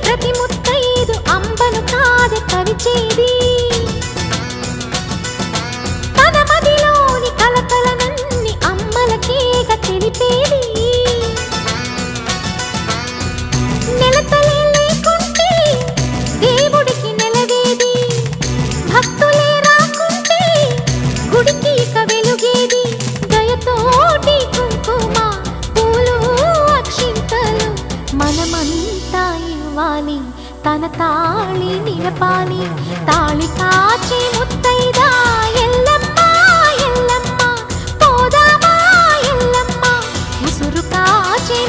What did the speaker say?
ప్రతి ముత్తైదు అంబను కాదే కవిచేది తన మదిలోని కలకలనన్ని అమ్మలకేగ తెలిపేది నెలతలే లేకుంటే దేవుడికి నెలవేది భక్తులే రాకుంటే గుడికి ఇక వెలుగేది దయతోటి కుంకుమ పూలు అక్షింతలు మనమంతా ఇవ్వాలి తన తాళి నిలపాలి తాళి కాచి ముత్తైదా ఎల్లమ్మ ఎల్లమ్మ పోదామా ఎల్లమ్మ ఉసురు కాచి